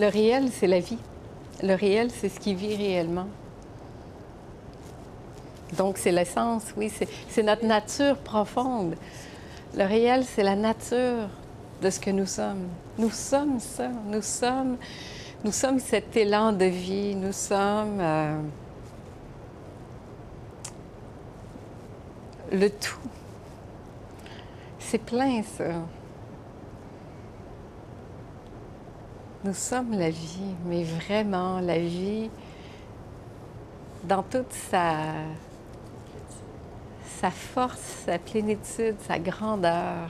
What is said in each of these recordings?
Le réel, c'est la vie. Le réel, c'est ce qui vit réellement. Donc, c'est l'essence, oui, c'est notre nature profonde. Le réel, c'est la nature de ce que nous sommes. Nous sommes ça. Nous sommes cet élan de vie. Nous sommes le tout. C'est plein, ça. Nous sommes la vie, mais vraiment la vie dans toute sa force, sa plénitude, sa grandeur.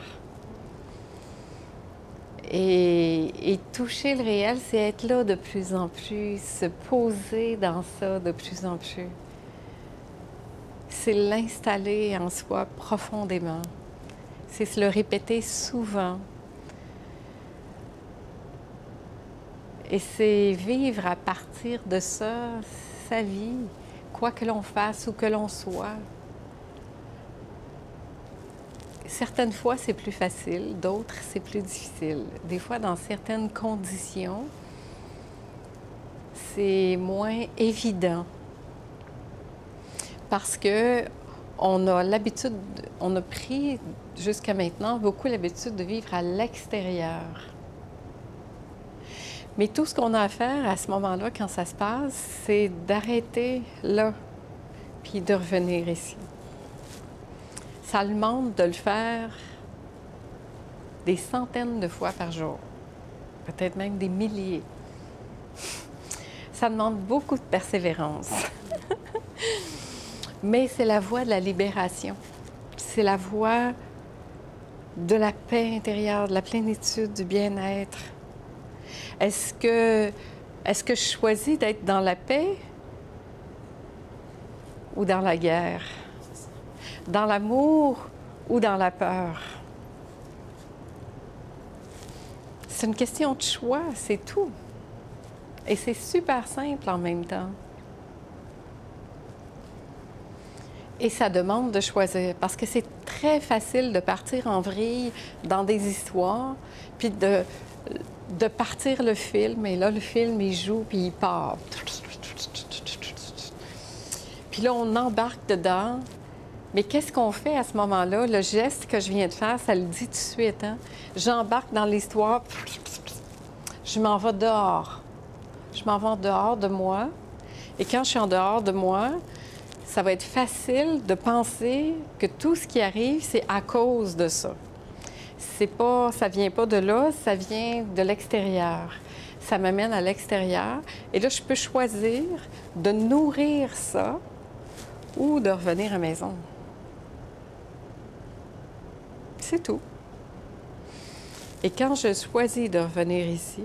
Et toucher le réel, c'est être là de plus en plus, se poser dans ça de plus en plus. C'est l'installer en soi profondément. C'est se le répéter souvent. Et c'est vivre à partir de ça, sa vie, quoi que l'on fasse ou que l'on soit. Certaines fois, c'est plus facile, d'autres, c'est plus difficile. Des fois, dans certaines conditions, c'est moins évident. Parce que on a l'habitude, on a pris jusqu'à maintenant beaucoup l'habitude de vivre à l'extérieur. Mais tout ce qu'on a à faire à ce moment-là, quand ça se passe, c'est d'arrêter là, puis de revenir ici. Ça demande de le faire des centaines de fois par jour, peut-être même des milliers. Ça demande beaucoup de persévérance. Mais c'est la voie de la libération. C'est la voie de la paix intérieure, de la plénitude, du bien-être. Est-ce que je choisis d'être dans la paix ou dans la guerre? Dans l'amour ou dans la peur? C'est une question de choix, c'est tout. Et c'est super simple en même temps. Et ça demande de choisir, parce que c'est très facile de partir en vrille dans des histoires, puis de partir le film, et là, le film, il joue, puis il part. Puis là, on embarque dedans. Mais qu'est-ce qu'on fait à ce moment-là? Le geste que je viens de faire, ça le dit tout de suite. Hein? J'embarque dans l'histoire, je m'en vais dehors. Je m'en vais en dehors de moi. Et quand je suis en dehors de moi, ça va être facile de penser que tout ce qui arrive, c'est à cause de ça. Ça vient pas de là, ça vient de l'extérieur. Ça m'amène à l'extérieur. Et là, je peux choisir de nourrir ça ou de revenir à la maison. C'est tout. Et quand je choisis de revenir ici,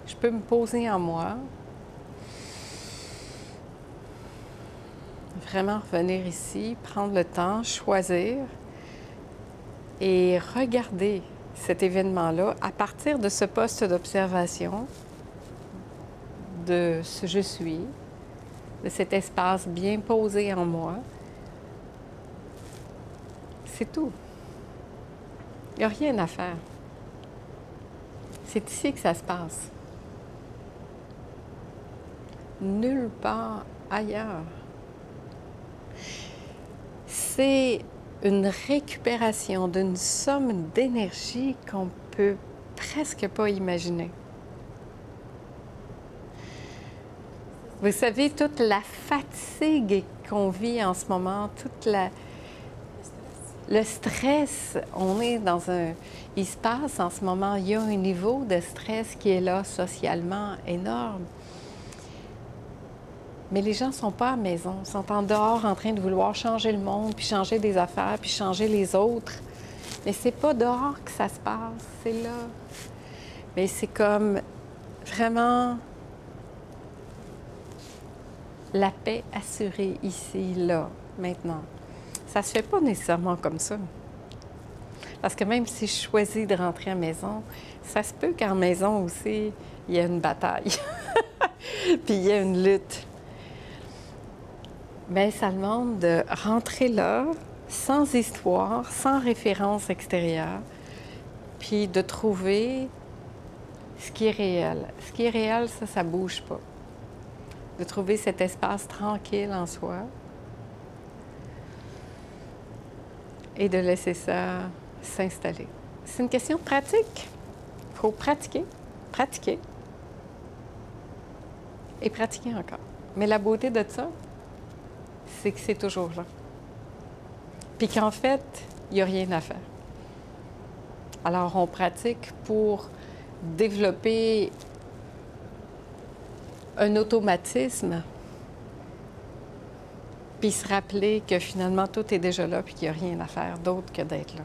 je peux me poser en moi, vraiment revenir ici, prendre le temps, choisir et regarder cet événement-là à partir de ce poste d'observation, de ce je suis, de cet espace bien posé en moi. C'est tout. Il n'y a rien à faire. C'est ici que ça se passe. Nulle part ailleurs. C'est une récupération d'une somme d'énergie qu'on peut presque pas imaginer. Vous savez, toute la fatigue qu'on vit en ce moment, le stress, on est dans un... Il se passe en ce moment, il y a un niveau de stress qui est là socialement énorme. Mais les gens ne sont pas à la maison, ils sont en dehors en train de vouloir changer le monde, puis changer des affaires, puis changer les autres. Mais c'est pas dehors que ça se passe, c'est là. Mais c'est comme vraiment la paix assurée ici, là, maintenant. Ça se fait pas nécessairement comme ça. Parce que même si je choisis de rentrer à la maison, ça se peut qu'en maison aussi, il y a une bataille. Puis il y a une lutte. Mais ça demande de rentrer là, sans histoire, sans référence extérieure, puis de trouver ce qui est réel. Ce qui est réel, ça ne bouge pas. De trouver cet espace tranquille en soi et de laisser ça s'installer. C'est une question de pratique. Il faut pratiquer, pratiquer et pratiquer encore. Mais la beauté de ça, c'est que c'est toujours là. Puis qu'en fait, il n'y a rien à faire. Alors, on pratique pour développer un automatisme, puis se rappeler que finalement, tout est déjà là, puis qu'il n'y a rien à faire d'autre que d'être là.